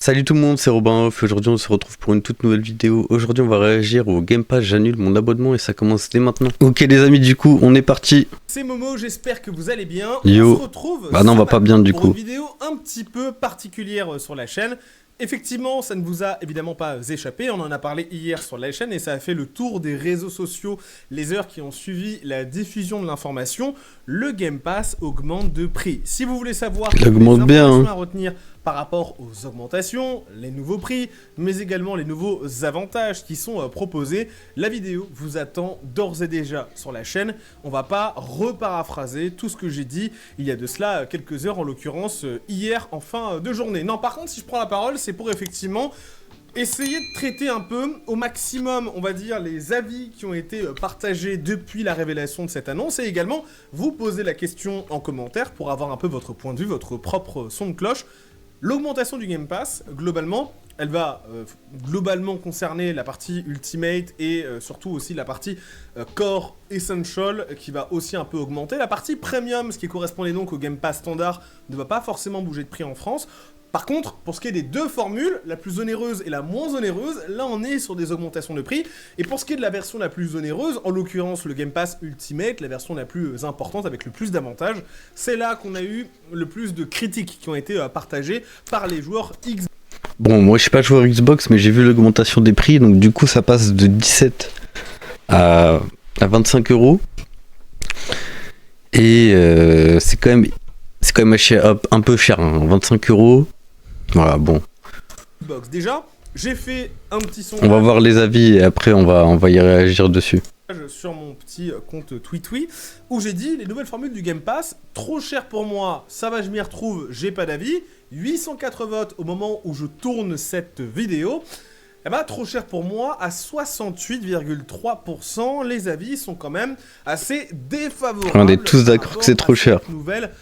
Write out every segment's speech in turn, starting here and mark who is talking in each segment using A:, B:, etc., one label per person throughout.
A: Salut tout le monde, c'est Robin Off. Aujourd'hui on se retrouve pour une toute nouvelle vidéo. Aujourd'hui on va réagir au Game Pass, j'annule mon abonnement et ça commence dès maintenant. Ok les amis, du coup on est parti.
B: C'est Momo, j'espère que vous allez bien.
A: Yo.
B: On se retrouve
A: Bah non, on va pas bien du
B: pour
A: coup.
B: une vidéo un petit peu particulière sur la chaîne. Effectivement, ça ne vous a évidemment pas échappé, on en a parlé hier sur la chaîne et ça a fait le tour des réseaux sociaux les heures qui ont suivi la diffusion de l'information. Le Game Pass augmente de prix. Si vous voulez savoir
A: Il
B: les
A: augmente bien,
B: informations
A: hein.
B: à retenir par rapport aux augmentations, les nouveaux prix, mais également les nouveaux avantages qui sont proposés, la vidéo vous attend d'ores et déjà sur la chaîne. On va pas reparaphraser tout ce que j'ai dit il y a de cela quelques heures, en l'occurrence hier en fin de journée. Non, par contre, si je prends la parole, c'est pour effectivement essayer de traiter un peu au maximum, on va dire, les avis qui ont été partagés depuis la révélation de cette annonce et également vous poser la question en commentaire pour avoir un peu votre point de vue, votre propre son de cloche. L'augmentation du Game Pass, globalement, elle va globalement concerner la partie Ultimate et surtout aussi la partie Core Essential qui va aussi un peu augmenter. La partie Premium, ce qui correspondait donc au Game Pass standard, ne va pas forcément bouger de prix en France. Par contre, pour ce qui est des deux formules, la plus onéreuse et la moins onéreuse, là on est sur des augmentations de prix. Et pour ce qui est de la version la plus onéreuse, en l'occurrence le Game Pass Ultimate, la version la plus importante avec le plus d'avantages, c'est là qu'on a eu le plus de critiques qui ont été partagées par les joueurs Xbox.
A: Bon, moi je suis pas joueur Xbox, mais j'ai vu l'augmentation des prix, donc du coup ça passe de 17 à 25 euros. Et c'est quand même un peu cher, hein, 25 euros. Voilà, bon.
B: Déjà, j'ai fait un petit sondage.
A: On va voir les avis et après on va y réagir dessus.
B: Sur mon petit compte TweetWee où j'ai dit les nouvelles formules du Game Pass, trop cher pour moi, ça va, je m'y retrouve, j'ai pas d'avis. 804 votes au moment où je tourne cette vidéo. Eh ben, trop cher pour moi à 68,3%. Les avis sont quand même assez défavorables.
A: On est tous d'accord que c'est trop cher.
B: Nouvelle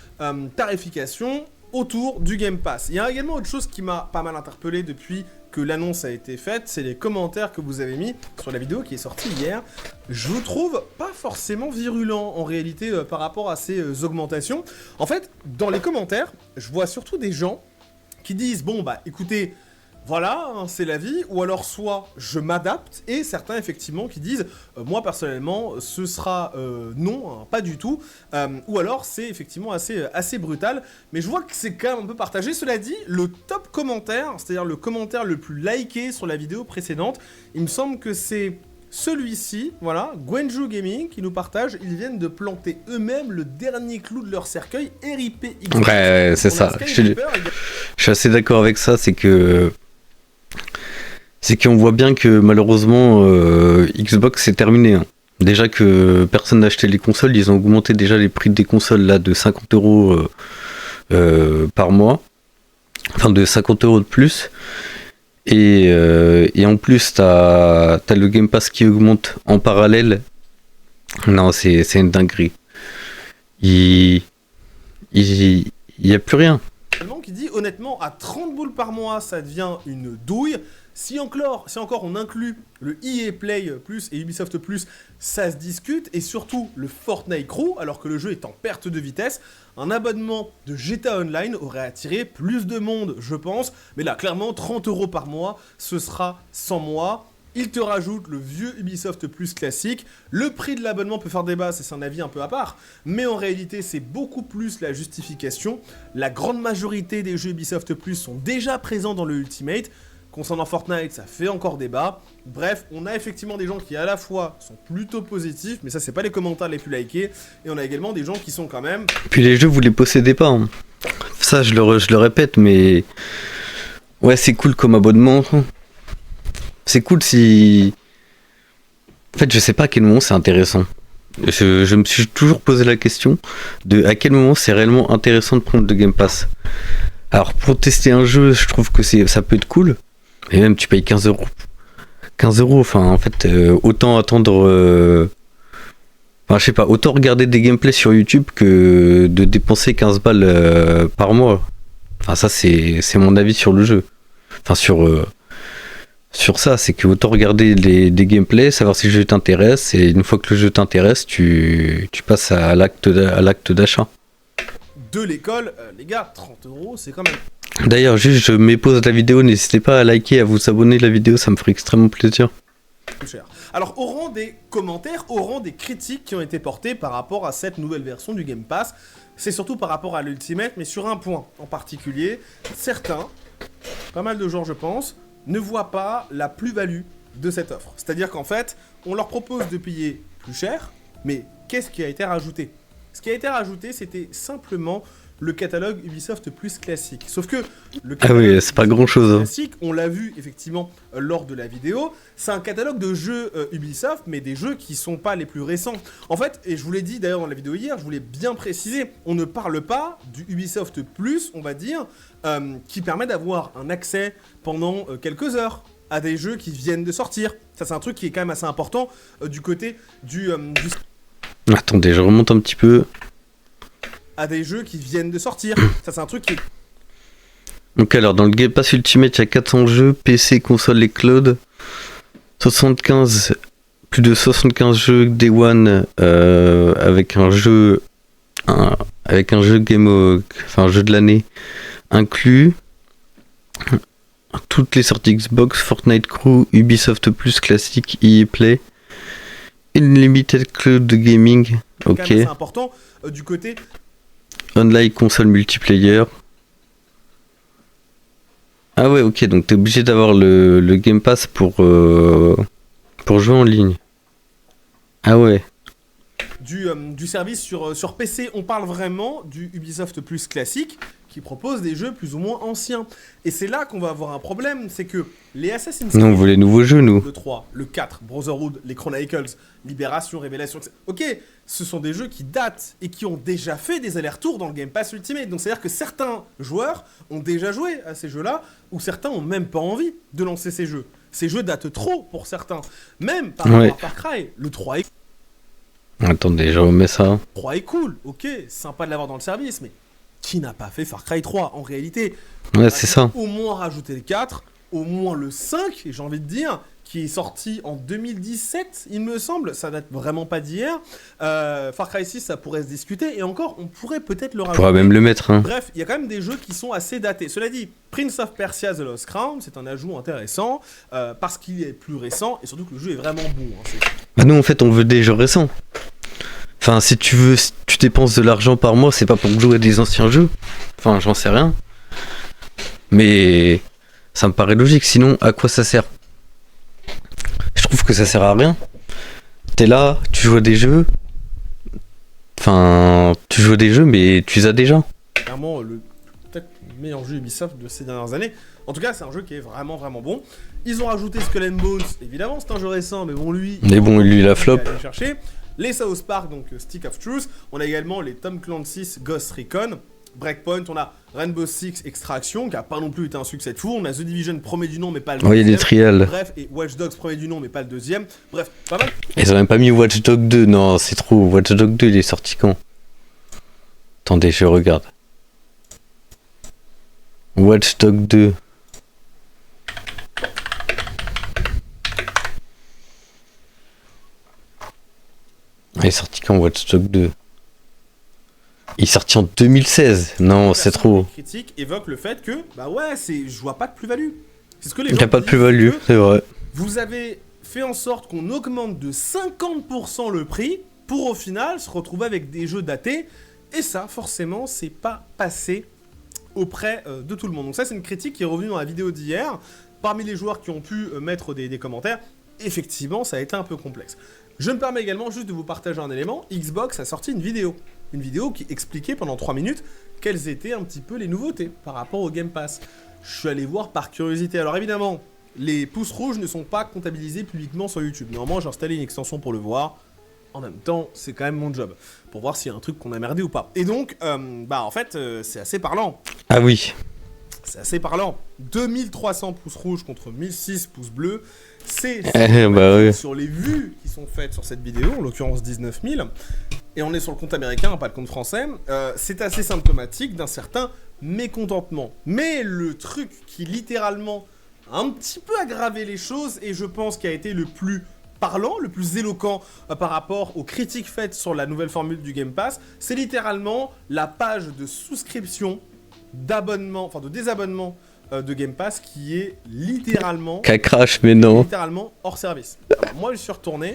B: tarification autour du Game Pass. Il y a également autre chose qui m'a pas mal interpellé depuis que l'annonce a été faite, c'est les commentaires que vous avez mis sur la vidéo qui est sortie hier. Je vous trouve pas forcément virulent en réalité par rapport à ces augmentations. En fait, dans les commentaires, je vois surtout des gens qui disent « Bon, bah écoutez, voilà, hein, c'est la vie », ou alors soit je m'adapte, et certains effectivement qui disent moi personnellement ce sera non, hein, pas du tout, ou alors c'est effectivement assez brutal, mais je vois que c'est quand même un peu partagé. Cela dit, le top commentaire, c'est-à-dire le commentaire le plus liké sur la vidéo précédente, il me semble que c'est celui-ci, voilà, Gwenju Gaming qui nous partage, ils viennent de planter eux-mêmes le dernier clou de leur cercueil, RIP Xbox.
A: Ouais, c'est ça. Je suis assez d'accord avec ça, c'est qu'on voit bien que malheureusement Xbox c'est terminé, hein. Déjà que personne n'a acheté les consoles, ils ont augmenté déjà les prix des consoles là de 50 euros par mois, enfin de 50 euros de plus. Et en plus t'as le Game Pass qui augmente en parallèle. Non, c'est une dinguerie. Il y a plus rien.
B: Qui dit honnêtement à 30 boules par mois ça devient une douille. Si encore on inclut le EA Play Plus et Ubisoft Plus, ça se discute, et surtout le Fortnite Crew, alors que le jeu est en perte de vitesse, un abonnement de GTA Online aurait attiré plus de monde, je pense, mais là clairement 30 euros par mois, ce sera sans moi. Il te rajoute le vieux Ubisoft Plus classique. Le prix de l'abonnement peut faire débat, c'est un avis un peu à part, mais en réalité c'est beaucoup plus la justification. La grande majorité des jeux Ubisoft Plus sont déjà présents dans le Ultimate. Concernant Fortnite, ça fait encore débat. Bref, on a effectivement des gens qui à la fois sont plutôt positifs, mais ça c'est pas les commentaires les plus likés, et on a également des gens qui sont quand même...
A: Puis les jeux vous les possédez pas, hein. Ça je le répète, mais ouais, c'est cool comme abonnement. C'est cool si... En fait, je sais pas à quel moment c'est intéressant. Je me suis toujours posé la question de à quel moment c'est réellement intéressant de prendre le Game Pass. Alors, pour tester un jeu, je trouve que ça peut être cool. Et même, tu payes 15 euros. 15 euros, enfin, en fait, autant attendre... Enfin, je sais pas, autant regarder des gameplays sur YouTube que de dépenser 15 balles par mois. Enfin, ça, c'est mon avis sur le jeu. Enfin, sur ça, c'est que autant regarder des gameplays, savoir si le jeu t'intéresse, et une fois que le jeu t'intéresse, tu passes à l'acte d'achat.
B: De l'école, les gars, 30 euros, c'est quand même
A: D'ailleurs, juste, je m'épose la vidéo, n'hésitez pas à liker, à vous abonner à la vidéo, ça me ferait extrêmement plaisir.
B: Cher. Alors, au rang des commentaires, au rang des critiques qui ont été portées par rapport à cette nouvelle version du Game Pass, c'est surtout par rapport à l'Ultimate, mais sur un point en particulier, certains, pas mal de gens je pense, ne voient pas la plus-value de cette offre. C'est-à-dire qu'en fait, on leur propose de payer plus cher, mais qu'est-ce qui a été rajouté? Ce qui a été rajouté, c'était simplement le catalogue Ubisoft Plus classique. Sauf que le catalogue
A: c'est pas grand-chose.
B: classique, on l'a vu effectivement lors de la vidéo, c'est un catalogue de jeux Ubisoft, mais des jeux qui sont pas les plus récents. En fait, et je vous l'ai dit d'ailleurs dans la vidéo hier, je voulais bien préciser, on ne parle pas du Ubisoft Plus, on va dire, qui permet d'avoir un accès pendant quelques heures à des jeux qui viennent de sortir. Ça, c'est un truc qui est quand même assez important du côté du
A: Attendez, je remonte un petit peu.
B: à des jeux qui viennent de sortir. Ça, c'est un truc qui est...
A: Donc alors, dans le Game Pass Ultimate, il y a 400 jeux, PC, console et cloud. 75, plus de 75 jeux Day One avec un jeu enfin un jeu de l'année inclus. Toutes les sorties Xbox, Fortnite Crew, Ubisoft Plus classique, EA Play. Unlimited Cloud Gaming, ok.
B: C'est important du côté...
A: Online console multiplayer. Ah ouais, ok, donc t'es obligé d'avoir le Game Pass pour jouer en ligne. Ah ouais.
B: Du service sur PC, on parle vraiment du Ubisoft Plus classique qui propose des jeux plus ou moins anciens. Et c'est là qu'on va avoir un problème, c'est que les Assassin's Creed...
A: Non, on veut les nouveaux jeux, nous.
B: Le 3, le 4, Brotherhood, les Chronicles, Libération, Révélation... Ok, ce sont des jeux qui datent et qui ont déjà fait des allers-retours dans le Game Pass Ultimate. Donc c'est-à-dire que certains joueurs ont déjà joué à ces jeux-là, ou certains ont même pas envie de lancer ces jeux. Ces jeux datent trop pour certains. Même par rapport à Far Cry, le 3 est...
A: Attendez, je remets ça.
B: 3 est cool, ok, sympa de l'avoir dans le service, mais qui n'a pas fait Far Cry 3 en réalité?
A: Ouais, c'est ça.
B: Au moins rajouter le 4, au moins le 5, j'ai envie de dire, qui est sorti en 2017, il me semble, ça date vraiment pas d'hier. Far Cry 6, ça pourrait se discuter, et encore, on pourrait peut-être le rajouter.
A: On pourra même le mettre, hein.
B: Bref, il y a quand même des jeux qui sont assez datés. Cela dit, Prince of Persia The Lost Crown, c'est un ajout intéressant, parce qu'il est plus récent, et surtout que le jeu est vraiment bon.
A: Bah nous, en fait, on veut des jeux récents. Enfin, si tu dépenses de l'argent par mois, c'est pas pour jouer à des anciens jeux. Enfin, j'en sais rien. Mais ça me paraît logique, sinon, à quoi ça sert? Je trouve que ça sert à rien. T'es là, tu joues à des jeux. Enfin, tu joues à des jeux, mais tu les as déjà.
B: Clairement, peut-être le meilleur jeu Ubisoft de ces dernières années. En tout cas, c'est un jeu qui est vraiment, vraiment bon. Ils ont rajouté Skull and Bones, évidemment, c'est un jeu récent, mais bon, lui,
A: la flop.
B: Chercher. Les South Park, donc Stick of Truth. On a également les Tom Clancy's Ghost Recon, Breakpoint. On a Rainbow Six Extraction, qui a pas non plus été un succès de fou. On a The Division, premier du nom, mais pas le deuxième.
A: Oui, il y a des trials.
B: Bref, et Watch Dogs, premier du nom, mais pas le deuxième. Bref, pas mal.
A: Ils ont même pas mis Watch Dogs 2. Non, c'est trop. Watch Dogs 2, il est sorti quand? Attendez, je regarde. Watch Dogs 2. Il est sorti quand Watch Dogs 2? Il est sorti en 2016. Non, c'est trop.
B: Les critiques évoquent le fait que, bah ouais, je vois pas de plus-value. C'est ce que les gens
A: Il n'y a pas de
B: disent,
A: plus-value, c'est vrai.
B: Vous avez fait en sorte qu'on augmente de 50% le prix pour au final se retrouver avec des jeux datés. Et ça, forcément, c'est pas passé auprès de tout le monde. Donc ça, c'est une critique qui est revenue dans la vidéo d'hier. Parmi les joueurs qui ont pu mettre des commentaires, effectivement, ça a été un peu complexe. Je me permets également juste de vous partager un élément. Xbox a sorti une vidéo qui expliquait pendant 3 minutes quelles étaient un petit peu les nouveautés par rapport au Game Pass. Je suis allé voir par curiosité. Alors évidemment, les pouces rouges ne sont pas comptabilisés publiquement sur YouTube. Normalement, j'ai installé une extension pour le voir. En même temps, c'est quand même mon job, pour voir s'il y a un truc qu'on a merdé ou pas. Et donc, en fait, c'est assez parlant.
A: Ah oui.
B: C'est assez parlant. 2300 pouces rouges contre 1006 pouces bleus. C'est
A: oui.
B: Sur les vues qui sont faites sur cette vidéo, en l'occurrence 19 000, et on est sur le compte américain, pas le compte français, c'est assez symptomatique d'un certain mécontentement. Mais le truc qui littéralement a un petit peu aggravé les choses, et je pense qui a été le plus parlant, le plus éloquent par rapport aux critiques faites sur la nouvelle formule du Game Pass, c'est littéralement la page de souscription d'abonnement, enfin de désabonnement de Game Pass qui est littéralement
A: Crash, mais non.
B: littéralement hors service. Alors, moi, je suis retourné,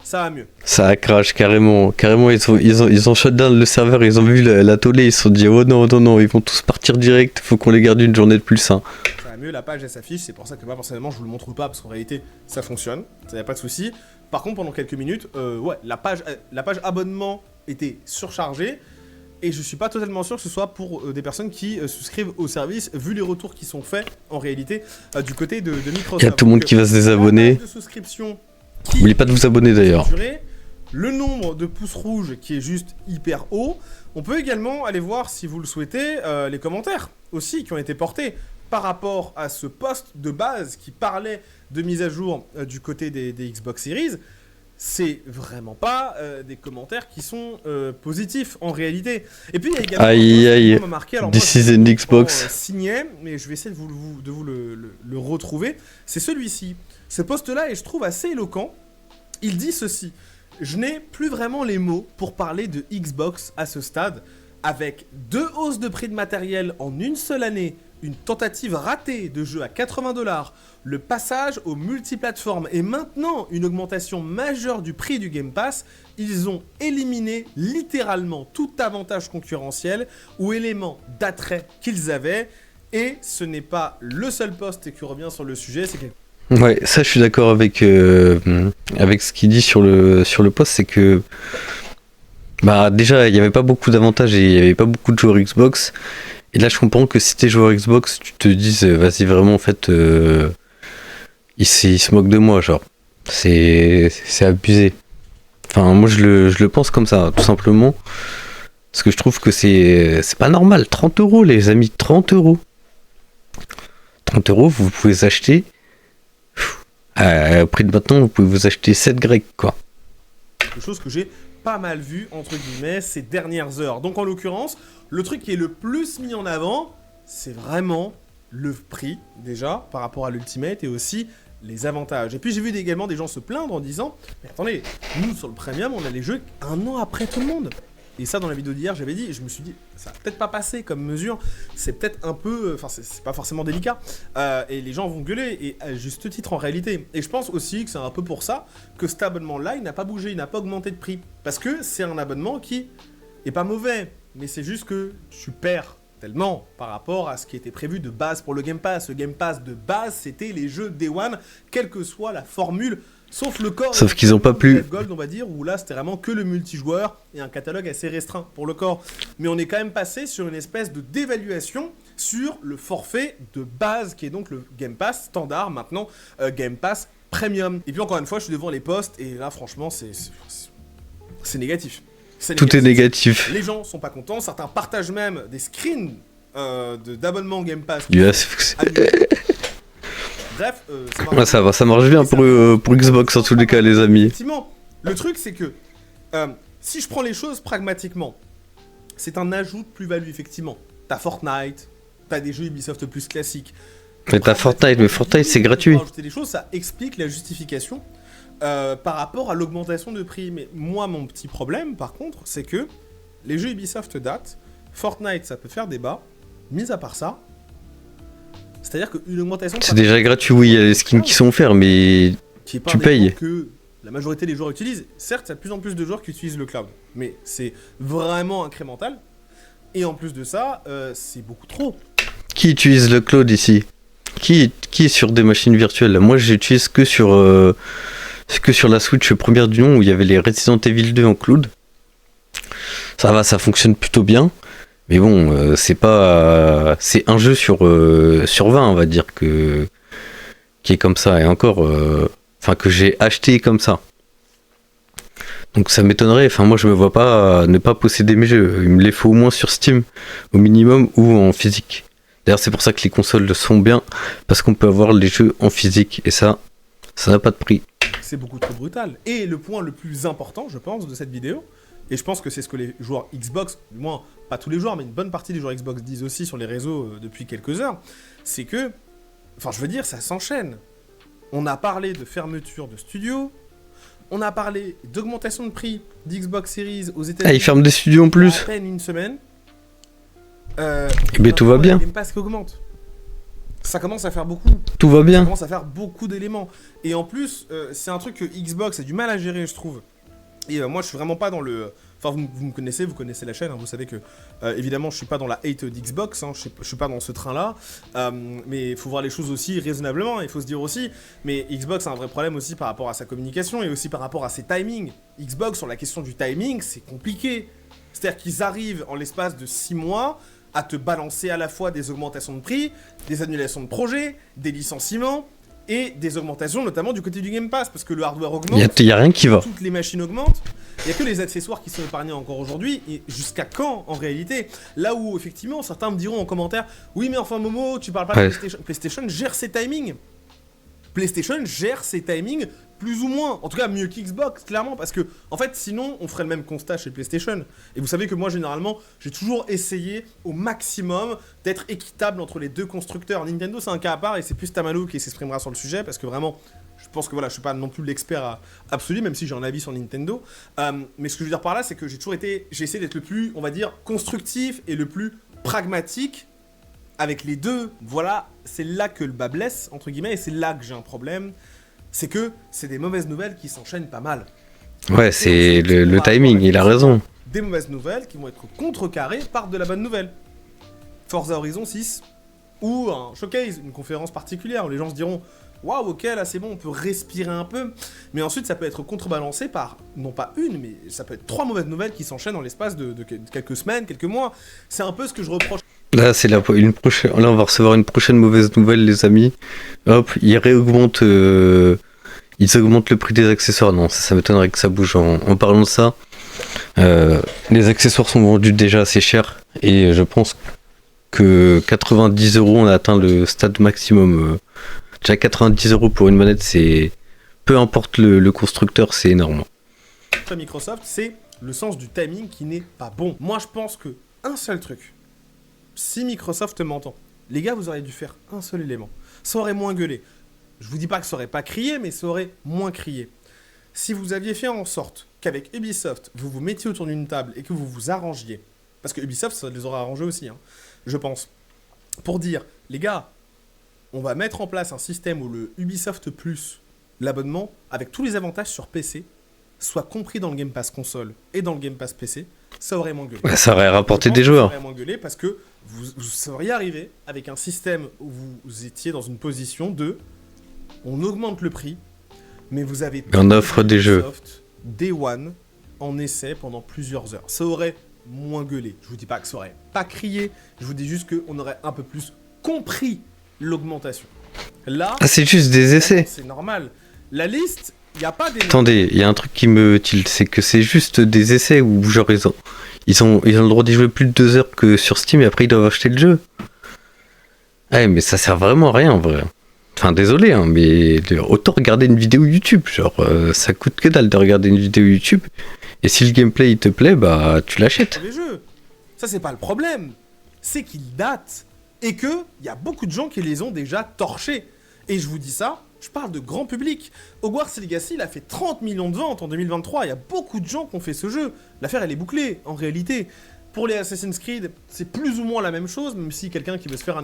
B: ça va mieux.
A: Ça a crash carrément. Carrément, ils ont shut down le serveur, ils ont vu la tollée, ils se sont dit oh non, non, non, ils vont tous partir direct, faut qu'on les garde une journée de plus. Hein.
B: Ça va mieux, la page elle s'affiche, c'est pour ça que moi personnellement je vous le montre pas parce qu'en réalité ça fonctionne, ça y a pas de souci. Par contre, pendant quelques minutes, ouais, la page abonnement était surchargée. Et je suis pas totalement sûr que ce soit pour des personnes qui souscrivent au service, vu les retours qui sont faits en réalité du côté de Microsoft.
A: Il y a tout le monde qui va se désabonner.
B: De souscription
A: N'oubliez pas de vous abonner d'ailleurs.
B: Le nombre de pouces rouges qui est juste hyper haut. On peut également aller voir, si vous le souhaitez, les commentaires aussi qui ont été portés par rapport à ce post de base qui parlait de mise à jour du côté des Xbox Series. C'est vraiment pas des commentaires qui sont positifs en réalité. Et puis il y a également
A: aïe,
B: m'a marqué, alors
A: This is an Xbox.
B: signé, mais je vais essayer de vous le retrouver. C'est celui-ci. Ce post-là, et je trouve assez éloquent, il dit ceci. Je n'ai plus vraiment les mots pour parler de Xbox à ce stade. Avec 2 hausses de prix de matériel en une seule année, une tentative ratée de jeu à 80$, le passage aux multiplateformes et maintenant une augmentation majeure du prix du Game Pass, ils ont éliminé littéralement tout avantage concurrentiel ou élément d'attrait qu'ils avaient. Et ce n'est pas le seul post qui revient sur le sujet, c'est quelque...
A: Ouais, ça je suis d'accord avec ce qu'il dit sur le post, c'est que bah déjà il n'y avait pas beaucoup d'avantages et il n'y avait pas beaucoup de joueurs Xbox. Et là je comprends que si t'es joueur Xbox, tu te dises vas-y vraiment en fait il se moque de moi, genre c'est abusé. Enfin moi je le pense comme ça, tout simplement. Parce que je trouve que c'est pas normal. 30€ les amis, 30€. 30€, vous pouvez acheter. Au prix de maintenant, vous pouvez vous acheter 7 grecs, quoi.
B: Quelque chose que j'ai pas mal vu, entre guillemets, ces dernières heures. Donc en l'occurrence, le truc qui est le plus mis en avant, c'est vraiment le prix, déjà, par rapport à l'Ultimate, et aussi les avantages. Et puis j'ai vu également des gens se plaindre en disant « Mais attendez, nous, sur le Premium, on a les jeux 1 an après tout le monde !» Et ça, dans la vidéo d'hier, j'avais dit, je me suis dit, ça va peut-être pas passer comme mesure, c'est peut-être un peu, enfin, c'est pas forcément délicat, et les gens vont gueuler, et à juste titre en réalité. Et je pense aussi que c'est un peu pour ça que cet abonnement-là, il n'a pas bougé, il n'a pas augmenté de prix. Parce que c'est un abonnement qui est pas mauvais, mais c'est juste que tu perds tellement par rapport à ce qui était prévu de base pour le Game Pass. Le Game Pass de base, c'était les jeux Day One, quelle que soit la formule. Sauf le corps.
A: Sauf qu'ils n'ont pas pu.
B: Gold, on va dire, où là c'était vraiment que le multijoueur et un catalogue assez restreint pour le corps. Mais on est quand même passé sur une espèce de dévaluation sur le forfait de base qui est donc le Game Pass standard, maintenant Game Pass Premium. Et puis encore une fois, je suis devant les posts et là franchement c'est négatif.
A: Tout est négatif.
B: Les gens sont pas contents, certains partagent même des screens d'abonnement Game Pass.
A: Yes.
B: Bref,
A: ça marche bien pour Xbox en tous les cas, les amis.
B: Effectivement, le truc c'est que si je prends les choses pragmatiquement, c'est un ajout de plus-value effectivement. T'as Fortnite, t'as des jeux Ubisoft plus classiques.
A: Mais t'as Fortnite, mais Fortnite c'est gratuit.
B: Ajouter des choses, ça explique la justification par rapport à l'augmentation de prix. Mais moi, mon petit problème, par contre, c'est que les jeux Ubisoft datent. Fortnite, ça peut faire débat. Mis à part ça. C'est-à-dire qu'une augmentation...
A: C'est déjà gratuit, oui, il y a les skins qui sont offerts, mais tu payes.
B: Que la majorité des joueurs utilisent. Certes, il y a de plus en plus de joueurs qui utilisent le cloud, mais c'est vraiment incrémental. Et en plus de ça, c'est beaucoup trop. Qui
A: utilise le cloud ici ? Qui est sur des machines virtuelles ? Moi, j'utilise que sur la Switch première du nom où il y avait les Resident Evil 2 en cloud. Ça va, ça fonctionne plutôt bien. Mais bon, c'est un jeu sur 20, on va dire, qui est comme ça. Et encore, que j'ai acheté comme ça. Donc ça m'étonnerait, moi je me vois pas ne pas posséder mes jeux. Il me les faut au moins sur Steam, au minimum, ou en physique. D'ailleurs c'est pour ça que les consoles sont bien, parce qu'on peut avoir les jeux en physique. Et ça n'a pas de prix.
B: C'est beaucoup trop brutal. Et le point le plus important, je pense, de cette vidéo, et je pense que c'est ce que les joueurs Xbox, du moins pas tous les joueurs, mais une bonne partie des joueurs Xbox disent aussi sur les réseaux depuis quelques heures, c'est que, ça s'enchaîne. On a parlé de fermeture de studios, on a parlé d'augmentation de prix d'Xbox Series aux États-Unis.
A: Ils ferment des studios en plus.
B: À peine une semaine.
A: Eh bien, tout va bien.
B: Il n'y a même pas ce qui augmente. Ça commence à faire beaucoup.
A: Tout va
B: Ça
A: bien.
B: commence à faire beaucoup d'éléments. Et en plus, c'est un truc que Xbox a du mal à gérer, je trouve. Et moi, je suis vraiment pas dans le... Enfin, vous me connaissez, vous connaissez la chaîne, hein, vous savez que, évidemment, je suis pas dans la hate d'Xbox, hein, je suis pas dans ce train-là, mais il faut voir les choses aussi raisonnablement, il faut se dire aussi, mais Xbox a un vrai problème aussi par rapport à sa communication et aussi par rapport à ses timings. Xbox, sur la question du timing, c'est compliqué. C'est-à-dire qu'ils arrivent, en l'espace de 6 mois, à te balancer à la fois des augmentations de prix, des annulations de projets, des licenciements, et des augmentations, notamment du côté du Game Pass, parce que le hardware augmente,
A: Il y a rien qui va.
B: toutes les machines augmentent, il n'y a que les accessoires qui sont épargnés encore aujourd'hui, et jusqu'à quand, en réalité? Là où, effectivement, certains me diront en commentaire, oui, mais enfin, Momo, tu parles pas de PlayStation. PlayStation gère ses timings. PlayStation gère ses timings plus ou moins, en tout cas mieux qu'Xbox, clairement, parce que, en fait, sinon, on ferait le même constat chez PlayStation. Et vous savez que moi, généralement, j'ai toujours essayé au maximum d'être équitable entre les deux constructeurs. Nintendo, c'est un cas à part, et c'est plus Tamalou qui s'exprimera sur le sujet, parce que vraiment, je pense que voilà, je suis pas non plus l'expert absolu, même si j'ai un avis sur Nintendo. Mais ce que je veux dire par là, c'est que j'ai essayé d'être le plus, on va dire, constructif et le plus pragmatique avec les deux. Voilà, c'est là que le bas blesse, entre guillemets, et c'est là que j'ai un problème. C'est que c'est des mauvaises nouvelles qui s'enchaînent pas mal.
A: Ouais, c'est le timing, il a raison.
B: Des mauvaises nouvelles qui vont être contrecarrées par de la bonne nouvelle. Forza Horizon 6, ou un showcase, une conférence particulière où les gens se diront waouh, ok, là c'est bon, on peut respirer un peu. Mais ensuite, ça peut être contrebalancé par, non pas une, mais ça peut être 3 mauvaises nouvelles qui s'enchaînent dans l'espace de quelques semaines, quelques mois. C'est un peu ce que je reproche.
A: Là, c'est une prochaine. Là, on va recevoir une prochaine mauvaise nouvelle, les amis. Hop, ils augmentent le prix des accessoires. Non, ça m'étonnerait que ça bouge. En parlant de ça, les accessoires sont vendus déjà assez cher. Et je pense que 90 €, on a atteint le stade maximum. Déjà 90 € pour une manette, c'est... Peu importe le constructeur, c'est énorme.
B: Microsoft, c'est le sens du timing qui n'est pas bon. Moi, je pense que un seul truc, si Microsoft m'entend, les gars, vous auriez dû faire un seul élément. Ça aurait moins gueulé. Je vous dis pas que ça aurait pas crié, mais ça aurait moins crié. Si vous aviez fait en sorte qu'avec Ubisoft, vous vous mettiez autour d'une table et que vous vous arrangiez, parce que Ubisoft, ça les aurait arrangés aussi, hein, je pense, pour dire, les gars, on va mettre en place un système où le Ubisoft Plus, l'abonnement, avec tous les avantages sur PC, soit compris dans le Game Pass console et dans le Game Pass PC, ça aurait moins gueulé.
A: Ça aurait rapporté des joueurs.
B: Ça aurait moins gueulé parce que vous seriez arrivé avec un système où vous étiez dans une position de on augmente le prix, mais vous avez
A: on offre des jeux.
B: Day One en essai pendant plusieurs heures. Ça aurait moins gueulé. Je vous dis pas que ça aurait pas crié, je vous dis juste qu'on aurait un peu plus compris l'augmentation. Là,
A: c'est juste des essais.
B: C'est normal. La liste, il n'y a pas des...
A: Attendez, il y a un truc qui me tilte, c'est que c'est juste des essais où genre ils ont le droit d'y jouer plus de 2 heures que sur Steam et après ils doivent acheter le jeu. Ouais, mais ça sert vraiment à rien en vrai. Enfin, désolé, hein, mais autant regarder une vidéo YouTube. Genre, ça coûte que dalle de regarder une vidéo YouTube. Et si le gameplay il te plaît, bah tu l'achètes.
B: Les jeux. Ça, c'est pas le problème. C'est qu'ils datent. Et qu'il y a beaucoup de gens qui les ont déjà torchés. Et je vous dis ça, je parle de grand public. Hogwarts Legacy, il a fait 30 millions de ventes en 2023. Il y a beaucoup de gens qui ont fait ce jeu. L'affaire, elle est bouclée, en réalité. Pour les Assassin's Creed, c'est plus ou moins la même chose, même si quelqu'un qui veut se faire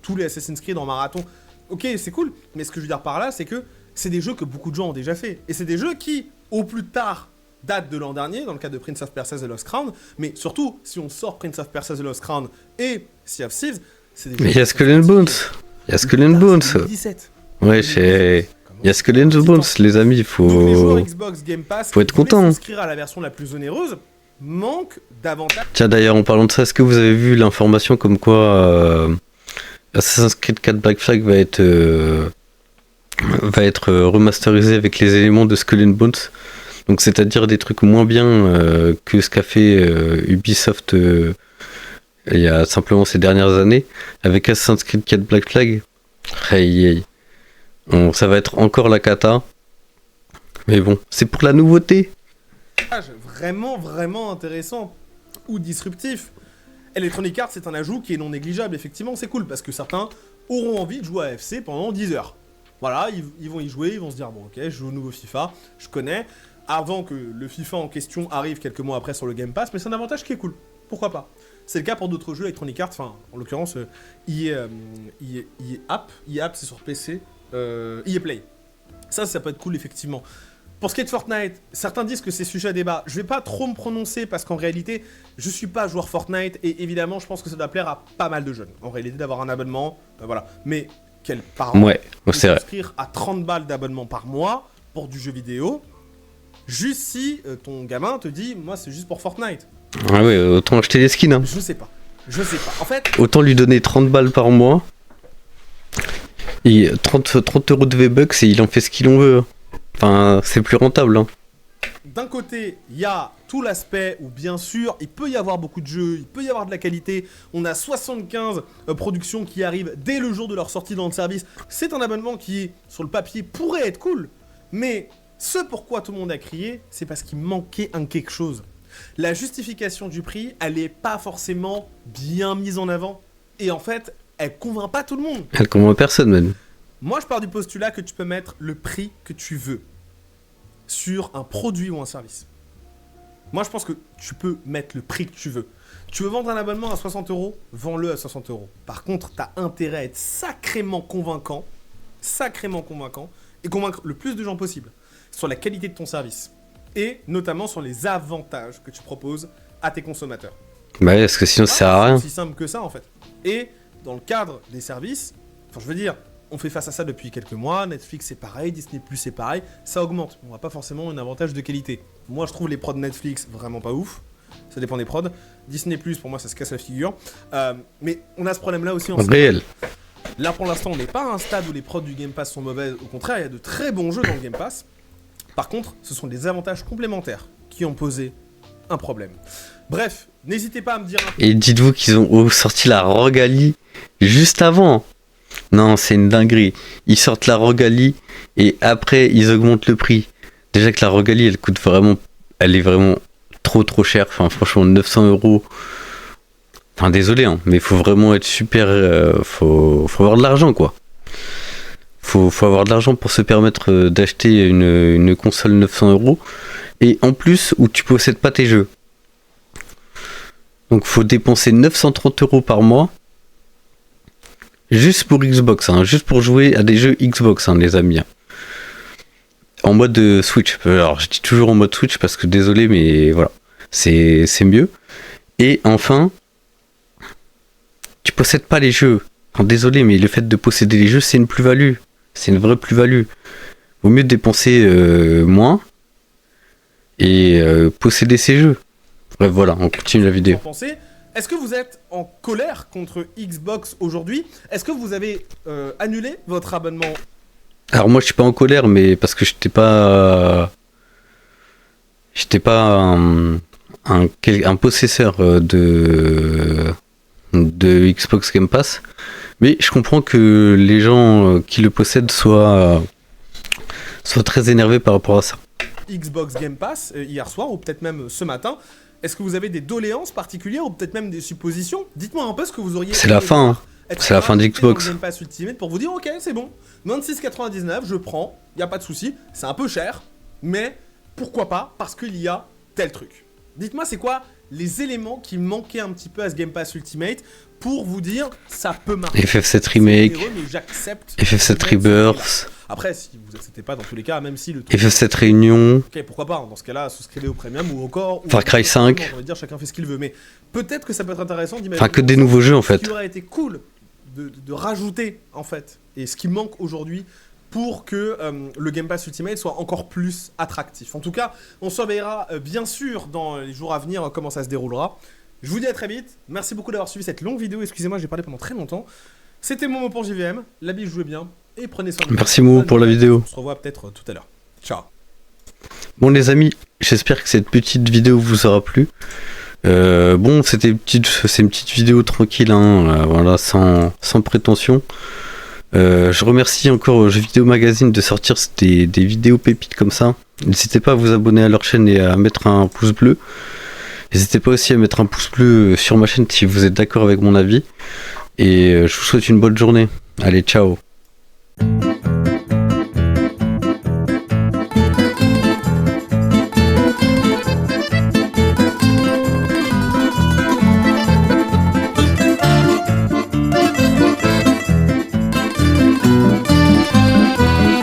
B: tous les Assassin's Creed en marathon, ok, c'est cool. Mais ce que je veux dire par là, c'est que c'est des jeux que beaucoup de gens ont déjà fait. Et c'est des jeux qui, au plus tard, datent de l'an dernier, dans le cas de Prince of Persia The Lost Crown. Mais surtout, si on sort Prince of Persia The Lost Crown et Sea of Thieves, c'est des jeux...
A: Mais il y a Skull and Bones. Il y a Skull and Bones.
B: 2017.
A: Ouais, il y a Skull and Bones, les amis,
B: Donc, les joueurs Xbox Game Pass
A: faut être
B: qui voulaient
A: content.
B: s'inscrire à la version la plus onéreuse manquent d'avantages.
A: Tiens, d'ailleurs, en parlant de ça, est-ce que vous avez vu l'information comme quoi Assassin's Creed 4 Black Flag va être remasterisé avec les éléments de Skull and Bones? Donc, c'est-à-dire des trucs moins bien que ce qu'a fait Ubisoft il y a simplement ces dernières années avec Assassin's Creed 4 Black Flag. Ça va être encore la cata. Mais bon, c'est pour la nouveauté.
B: Vraiment, vraiment intéressant ou disruptif. Electronic Arts, c'est un ajout qui est non négligeable, effectivement, c'est cool, parce que certains auront envie de jouer à FC pendant 10 heures. Voilà, ils vont y jouer, ils vont se dire, bon ok, je joue au nouveau FIFA, je connais, avant que le FIFA en question arrive quelques mois après sur le Game Pass, mais c'est un avantage qui est cool, pourquoi pas. C'est le cas pour d'autres jeux Electronic Arts, enfin, en l'occurrence, EA App, c'est sur PC, EA Play. Ça peut être cool, effectivement. Pour ce qui est de Fortnite, certains disent que c'est sujet à débat. Je vais pas trop me prononcer parce qu'en réalité, je suis pas joueur Fortnite et évidemment, je pense que ça doit plaire à pas mal de jeunes. En réalité, d'avoir un abonnement, voilà. Mais quel parent peut s'inscrire à 30 balles d'abonnement par mois pour du jeu vidéo, juste si ton gamin te dit, moi, c'est juste pour Fortnite.
A: Ah ouais, autant acheter des skins. Hein.
B: Je sais pas. En fait...
A: Autant lui donner 30 balles par mois. Et 30 euros de V-Bucks et il en fait ce qu'il en veut. Enfin, c'est plus rentable. Hein.
B: D'un côté, il y a tout l'aspect où, bien sûr, il peut y avoir beaucoup de jeux, il peut y avoir de la qualité. On a 75 productions qui arrivent dès le jour de leur sortie dans le service. C'est un abonnement qui, sur le papier, pourrait être cool. Mais ce pourquoi tout le monde a crié, c'est parce qu'il manquait un quelque chose. La justification du prix, elle n'est pas forcément bien mise en avant. Et en fait, elle convainc pas tout le monde.
A: Elle convainc personne, même.
B: Moi, je pars du postulat que tu peux mettre le prix que tu veux sur un produit ou un service. Moi, je pense que tu peux mettre le prix que tu veux. Tu veux vendre un abonnement à 60 €, vends-le à 60 €. Par contre, tu as intérêt à être sacrément convaincant, et convaincre le plus de gens possible sur la qualité de ton service. Et notamment sur les avantages que tu proposes à tes consommateurs.
A: Bah, parce que sinon, ça sert à rien.
B: C'est aussi simple que ça, en fait. Et dans le cadre des services, enfin, je veux dire, on fait face à ça depuis quelques mois. Netflix, c'est pareil. Disney+, c'est pareil. Ça augmente. On n'a pas forcément un avantage de qualité. Moi, je trouve les prods Netflix vraiment pas ouf. Ça dépend des prods. Disney+, pour moi, ça se casse la figure. Mais on a ce problème-là aussi en
A: réel.
B: Là, pour l'instant, on n'est pas à un stade où les prods du Game Pass sont mauvaises. Au contraire, il y a de très bons jeux dans le Game Pass. Par contre, ce sont des avantages complémentaires qui ont posé un problème. Bref, n'hésitez pas à me dire...
A: Et dites-vous qu'ils ont sorti la Rogalie juste avant. Non, c'est une dinguerie. Ils sortent la Rogalie et après, ils augmentent le prix. Déjà que la Rogalie, elle est vraiment trop chère. Enfin, franchement, 900 €. Enfin, désolé, hein, mais il faut vraiment être super... faut avoir de l'argent, quoi. Faut avoir de l'argent pour se permettre d'acheter une console 900 €. Et en plus, où tu possèdes pas tes jeux. Donc, faut dépenser 930 € par mois. Juste pour Xbox, hein, juste pour jouer à des jeux Xbox, hein, les amis. En mode Switch. Alors, je dis toujours en mode Switch parce que désolé, mais voilà. C'est mieux. Et enfin, tu possèdes pas les jeux. Enfin, désolé, mais le fait de posséder les jeux, c'est une plus-value. C'est une vraie plus-value. Vaut mieux dépenser moins et posséder ces jeux. Bref, voilà, on continue la vidéo.
B: Est-ce que vous êtes en colère contre Xbox aujourd'hui? Est-ce que vous avez annulé votre abonnement?
A: Alors moi je suis pas en colère, mais parce que j'étais pas un possesseur de Xbox Game Pass, mais je comprends que les gens qui le possèdent soient très énervés par rapport à ça.
B: Xbox Game Pass hier soir ou peut-être même ce matin. Est-ce que vous avez des doléances particulières ou peut-être même des suppositions? Dites-moi un peu ce que vous auriez...
A: C'est la fin, hein. C'est la fin d'Xbox.
B: Game Pass Ultimate pour vous dire ok c'est bon, 26,99 je prends, y a pas de souci, c'est un peu cher, mais pourquoi pas parce qu'il y a tel truc. Dites-moi c'est quoi les éléments qui manquaient un petit peu à ce Game Pass Ultimate pour vous dire ça peut marcher.
A: FF7 Remake,
B: j'accepte.
A: FF7 Rebirth.
B: Après, si vous acceptez pas dans tous les cas, même si le
A: FF7 Réunion.
B: Ok, pourquoi pas, dans ce cas-là, souscrivez au premium ou encore...
A: Far Cry 5.
B: On va dire chacun fait ce qu'il veut, mais peut-être que ça peut être intéressant d'imaginer...
A: Enfin, que des nouveaux jeux, en fait.
B: Ce qui aurait été cool de rajouter, en fait, et ce qui manque aujourd'hui pour que le Game Pass Ultimate soit encore plus attractif. En tout cas, on surveillera bien sûr dans les jours à venir comment ça se déroulera. Je vous dis à très vite. Merci beaucoup d'avoir suivi cette longue vidéo. Excusez-moi, j'ai parlé pendant très longtemps. C'était Momo pour JVM. La bille, jouez bien. Et prenez soin de vous.
A: Merci Momo pour la vidéo.
B: On se revoit peut-être tout à l'heure. Ciao.
A: Bon les amis, j'espère que cette petite vidéo vous aura plu. Bon, c'est une petite vidéo tranquille, hein, voilà, sans prétention. Je remercie encore Jeux Vidéo Magazine de sortir des vidéos pépites comme ça. N'hésitez pas à vous abonner à leur chaîne et à mettre un pouce bleu. N'hésitez pas aussi à mettre un pouce bleu sur ma chaîne si vous êtes d'accord avec mon avis. Et je vous souhaite une bonne journée. Allez, ciao.